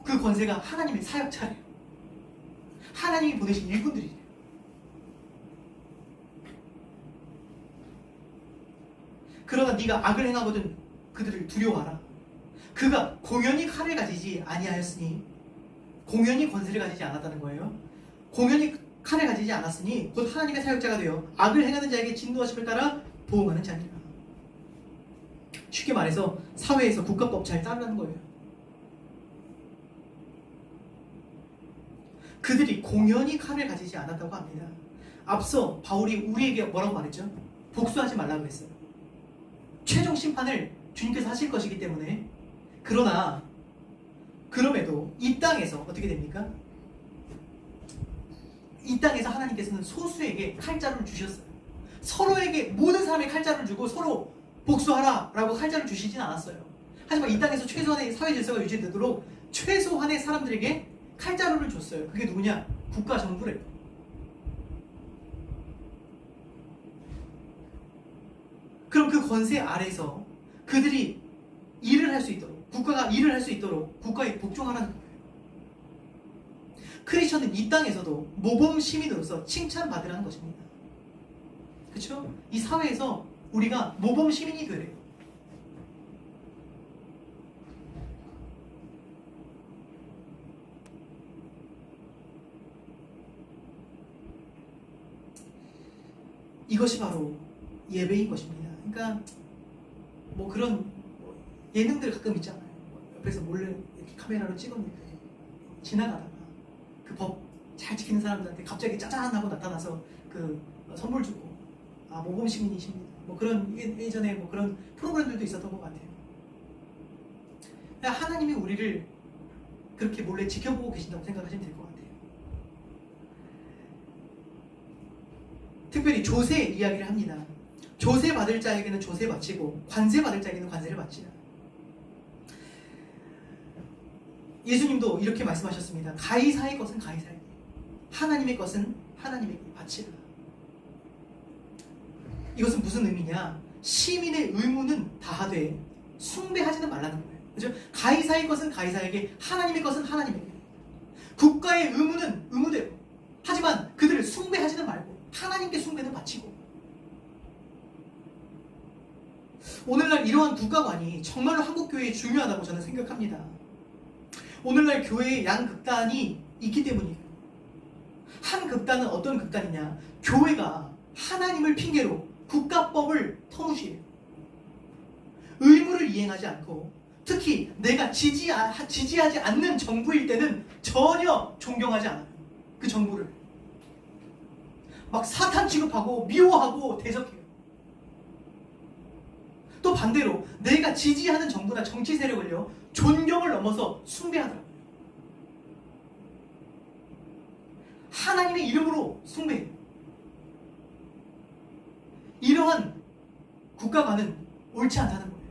S1: 그 권세가 하나님의 사역자래요. 하나님이 보내신 일꾼들이래요. 그러나 네가 악을 행하거든 그들을 두려워하라. 그가 공연히 칼을 가지지 아니하였으니, 공연히 권세를 가지지 않았다는 거예요. 공연히 칼을 가지지 않았으니 곧 하나님의 사역자가 되어 악을 행하는 자에게 진노하심을 따라 보응하는 자니라. 쉽게 말해서 사회에서 국가법 잘 따르라는 거예요. 그들이 공연히 칼을 가지지 않았다고 합니다. 앞서 바울이 우리에게 뭐라고 말했죠? 복수하지 말라고 했어요. 최종 심판을 주님께서 하실 것이기 때문에. 그러나 그럼에도 이 땅에서 어떻게 됩니까? 이 땅에서 하나님께서는 소수에게 칼자루를 주셨어요. 서로에게, 모든 사람에게 칼자루를 주고 서로 복수하라 라고 칼자루를 주시진 않았어요. 하지만 이 땅에서 최소한의 사회 질서가 유지되도록 최소한의 사람들에게 칼자루를 줬어요. 그게 누구냐? 국가 정부래요. 그럼 그 권세 아래서 그들이 일을 할 수 있도록, 국가가 일을 할 수 있도록 국가에 복종하라는 거예요. 크리스천은 이 땅에서도 모범 시민으로서 칭찬받으라는 것입니다. 그렇죠? 이 사회에서 우리가 모범 시민이 되래요. 이것이 바로 예배인 것입니다. 그러니까 뭐 그런 예능들 가끔 있잖아요. 옆에서 몰래 이렇게 카메라로 찍었는데 지나가다가 그 법 잘 지키는 사람들한테 갑자기 짜잔 하고 나타나서 그 선물 주고, 아 모범 시민이십니다. 뭐 그런 예전에 뭐 그런 프로그램들도 있었던 것 같아요. 하나님이 우리를 그렇게 몰래 지켜보고 계신다고 생각하시면 될 것 같아요. 특별히 조세 이야기를 합니다. 조세 받을 자에게는 조세 바치고 관세 받을 자에게는 관세를 바치라. 예수님도 이렇게 말씀하셨습니다. 가이사의 것은 가이사에게, 하나님의 것은 하나님에게 바치라. 이것은 무슨 의미냐? 시민의 의무는 다하되 숭배하지는 말라는 거예요. 그렇죠? 가이사의 것은 가이사에게, 하나님의 것은 하나님에게. 국가의 의무는 의무대로. 하지만 그들을 숭배하지는 말고 하나님께 숭배는 바치고. 오늘날 이러한 국가관이 정말로 한국교회에 중요하다고 저는 생각합니다. 오늘날 교회의 양극단이 있기 때문이에요. 한 극단은 어떤 극단이냐? 교회가 하나님을 핑계로 국가법을 터무시해요. 의무를 이행하지 않고, 특히 내가 지지하지 않는 정부일 때는 전혀 존경하지 않아요. 그 정부를 막 사탄 취급하고 미워하고 대적해요. 또 반대로 내가 지지하는 정부나 정치 세력을요, 존경을 넘어서 숭배하더라고요. 하나님의 이름으로 숭배해요. 이러한 국가관은 옳지 않다는 거예요.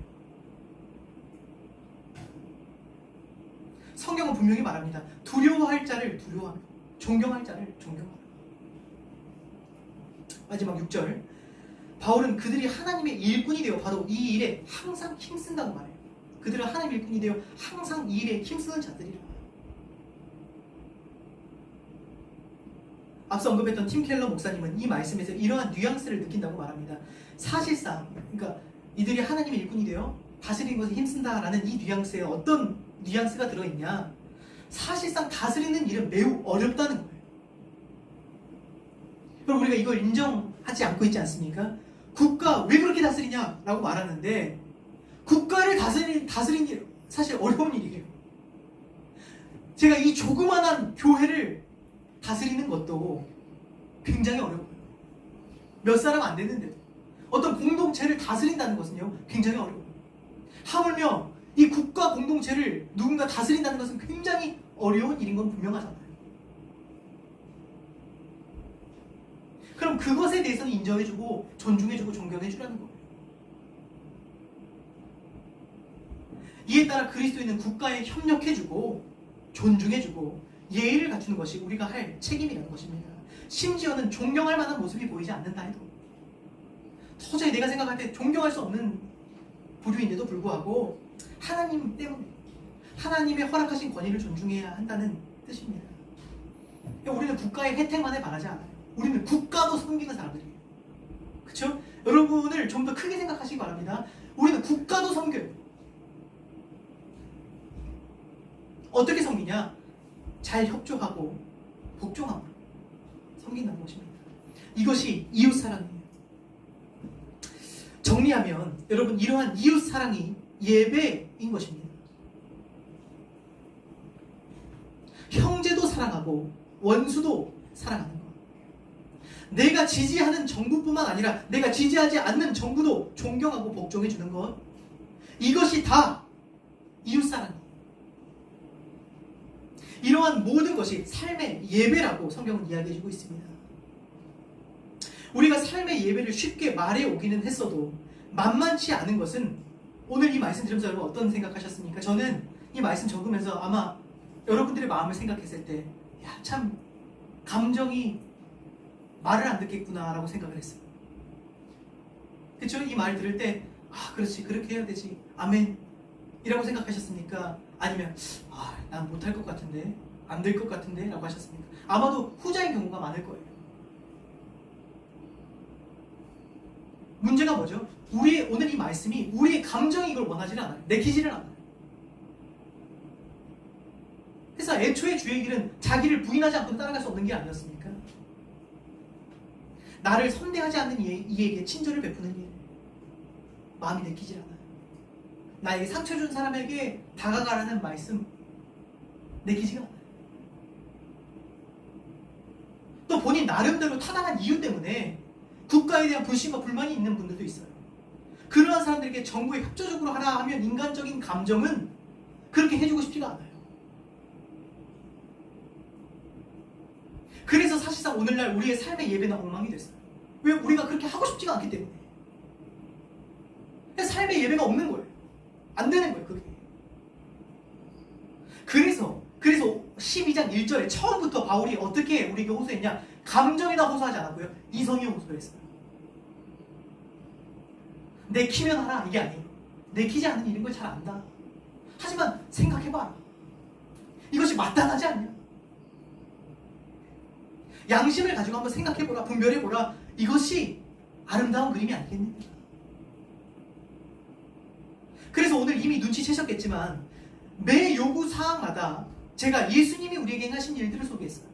S1: 성경은 분명히 말합니다. 두려워할 자를 두려워하며 존경할 자를 존경하라. 마지막 6절, 바울은 그들이 하나님의 일꾼이 되어 바로 이 일에 항상 힘쓴다고 말해요. 그들은 하나님의 일꾼이 되어 항상 이 일에 힘쓰는 자들이라. 앞서 언급했던 팀 켈러 목사님은 이 말씀에서 이러한 뉘앙스를 느낀다고 말합니다. 사실상 그러니까 이들이 하나님의 일꾼이 되어 다스리는 것에 힘쓴다라는 이 뉘앙스에 어떤 뉘앙스가 들어있냐? 사실상 다스리는 일은 매우 어렵다는 거예요. 그럼 우리가 이걸 인정하지 않고 있지 않습니까? 국가 왜 그렇게 다스리냐라고 말하는데, 국가를 다스리는 일 사실 어려운 일이에요. 제가 이 조그만한 교회를 다스리는 것도 굉장히 어려워요. 몇 사람 안 되는데도 어떤 공동체를 다스린다는 것은요 굉장히 어려워요. 하물며 이 국가 공동체를 누군가 다스린다는 것은 굉장히 어려운 일인 건 분명하잖아요. 그럼 그것에 대해서는 인정해주고 존중해주고 존경해주라는 거예요. 이에 따라 그리스도인은 국가에 협력해주고 존중해주고 예의를 갖추는 것이 우리가 할 책임이라는 것입니다. 심지어는 존경할 만한 모습이 보이지 않는다 해도 도저히 내가 생각할 때 존경할 수 없는 부류인데도 불구하고 하나님 때문에 하나님의 허락하신 권위를 존중해야 한다는 뜻입니다. 우리는 국가의 혜택만에 바라지 않아요. 우리는 국가도 섬기는 사람들이에요. 그렇죠? 여러분을 좀 더 크게 생각하시기 바랍니다. 우리는 국가도 섬겨요. 어떻게 섬기냐? 잘 협조하고 복종하고 섬긴다는 것입니다. 이것이 이웃사랑이에요. 정리하면 여러분 이러한 이웃사랑이 예배인 것입니다. 형제도 사랑하고 원수도 사랑하는 것. 내가 지지하는 정부뿐만 아니라 내가 지지하지 않는 정부도 존경하고 복종해 주는 것. 이것이 다 이웃사랑이에요. 이러한 모든 것이 삶의 예배라고 성경은 이야기해주고 있습니다. 우리가 삶의 예배를 쉽게 말해 오기는 했어도 만만치 않은 것은 오늘 이 말씀 들으면서 여러분 어떤 생각하셨습니까? 저는 이 말씀 적으면서 아마 여러분들의 마음을 생각했을 때 야, 참 감정이 말을 안 듣겠구나 라고 생각을 했어요. 그쵸? 이 말 들을 때 아 그렇지 그렇게 해야 되지 아멘 이라고 생각하셨습니까? 아니면 난 못할 것 같은데 안 될 것 같은데 라고 하셨습니까? 아마도 후자인 경우가 많을 거예요. 문제가 뭐죠? 오늘 이 말씀이 우리의 감정이 이걸 원하지는 않아요. 내키지를 않아요. 그래서 애초에 주의 길은 자기를 부인하지 않고 따라갈 수 없는 게 아니었습니까? 나를 선대하지 않는 이에게 친절을 베푸는 일. 마음이 내키질 않아요. 나에게 상처 준 사람에게 다가가라는 말씀 내키지가 않아요. 또 본인 나름대로 타당한 이유 때문에 국가에 대한 불신과 불만이 있는 분들도 있어요. 그러한 사람들에게 정부에 협조적으로 하라 하면 인간적인 감정은 그렇게 해주고 싶지가 않아요. 그래서 사실상 오늘날 우리의 삶의 예배는 엉망이 됐어요. 왜? 우리가 그렇게 하고 싶지가 않기 때문에. 삶의 예배가 없는 거예요. 안 되는 거예요, 그게. 그래서 12장 1절에 처음부터 바울이 어떻게 우리에게 호소했냐? 감정에다 호소하지 않았고요. 이성에 호소했어요. 내키면 하라 이게 아니에요. 내키지 않는 일인 걸 잘 안다. 하지만 생각해봐라. 이것이 마땅하지 않냐? 양심을 가지고 한번 생각해보라. 분별해보라. 이것이 아름다운 그림이 아니겠느냐? 그래서 오늘 이미 눈치채셨겠지만 매 요구사항마다 제가 예수님이 우리에게 행하신 일들을 소개했어요.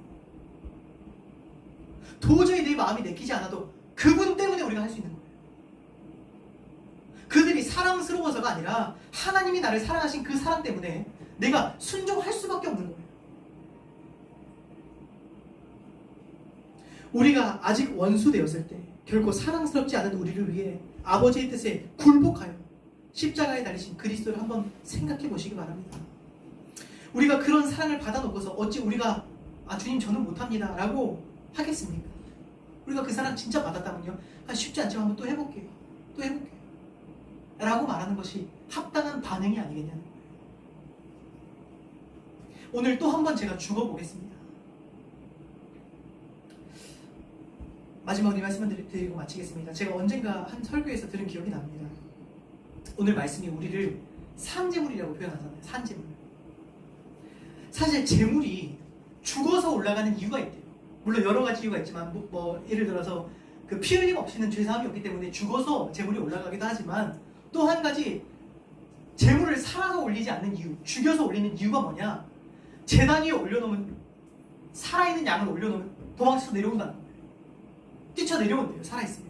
S1: 도저히 내 마음이 내키지 않아도 그분 때문에 우리가 할 수 있는 거예요. 그들이 사랑스러워서가 아니라 하나님이 나를 사랑하신 그 사랑 때문에 내가 순종할 수밖에 없는 거예요. 우리가 아직 원수 되었을 때 결코 사랑스럽지 않은 우리를 위해 아버지의 뜻에 굴복하여 십자가에 달리신 그리스도를 한번 생각해 보시기 바랍니다. 우리가 그런 사랑을 받아놓고서 어찌 우리가 주님 저는 못합니다 라고 하겠습니까? 우리가 그 사랑 진짜 받았다면요, 쉽지 않지만 한번 또 해볼게요 라고 말하는 것이 합당한 반응이 아니겠냐는 거예요. 오늘 또 한번 제가 죽어보겠습니다. 마지막으로 이 말씀을 드리고 마치겠습니다. 제가 언젠가 한 설교에서 들은 기억이 납니다. 오늘 말씀이 우리를 산재물이라고 표현하잖아요. 산재물. 사실 재물이 죽어서 올라가는 이유가 있대요. 물론 여러 가지 이유가 있지만 예를 들어서 그 피 흘림 없이는 죄사함이 없기 때문에 죽어서 재물이 올라가기도 하지만 또 한 가지 재물을 살아서 올리지 않는 이유, 죽여서 올리는 이유가 뭐냐? 제단 위에 올려놓으면 살아있는 양을 올려놓으면 도망쳐서 내려온다는 거예요. 뛰쳐내려온대요. 살아있으면.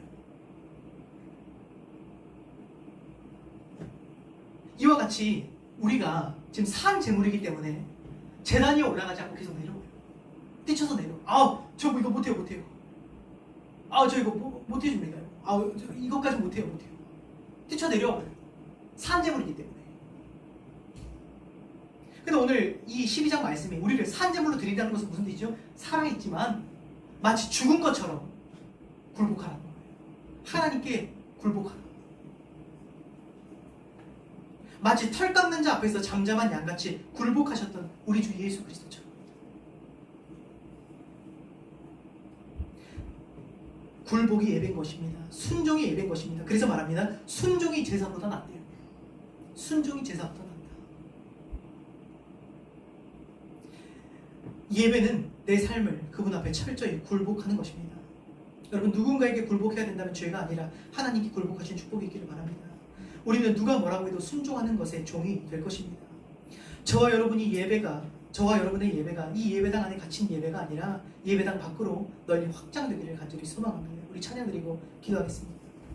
S1: 이와 같이 우리가 지금 산 재물이기 때문에 재단 위에 올라가지 않고 계속 내려오요. 뛰쳐서 내려. 저 이거 못해요. 저 이거 못 해줍니다. 이것까지 못해요. 뛰쳐 내려와요. 산 재물이기 때문에. 근데 오늘 이 12장 말씀이 우리를 산 재물로 드린다는 것은 무슨 뜻이죠? 살아있지만 마치 죽은 것처럼 굴복하라는 거예요. 하나님께 굴복하라. 마치 털 깎는 자 앞에서 잠잠한 양같이 굴복하셨던 우리 주 예수 그리스도처럼. 굴복이 예배인 것입니다. 순종이 예배인 것입니다. 그래서 말합니다. 순종이 제사보다 낫대요. 순종이 제사보다 낫다. 예배는 내 삶을 그분 앞에 철저히 굴복하는 것입니다. 여러분, 누군가에게 굴복해야 된다는 죄가 아니라 하나님께 굴복하신 축복이 있기를 바랍니다. 우리는 누가 뭐라고 해도 순종하는 것의 종이 될 것입니다. 저와 여러분의 예배가 이 예배당 안에 갇힌 예배가 아니라 예배당 밖으로 널리 확장되기를 간절히 소망합니다. 우리 찬양 드리고 기도하겠습니다.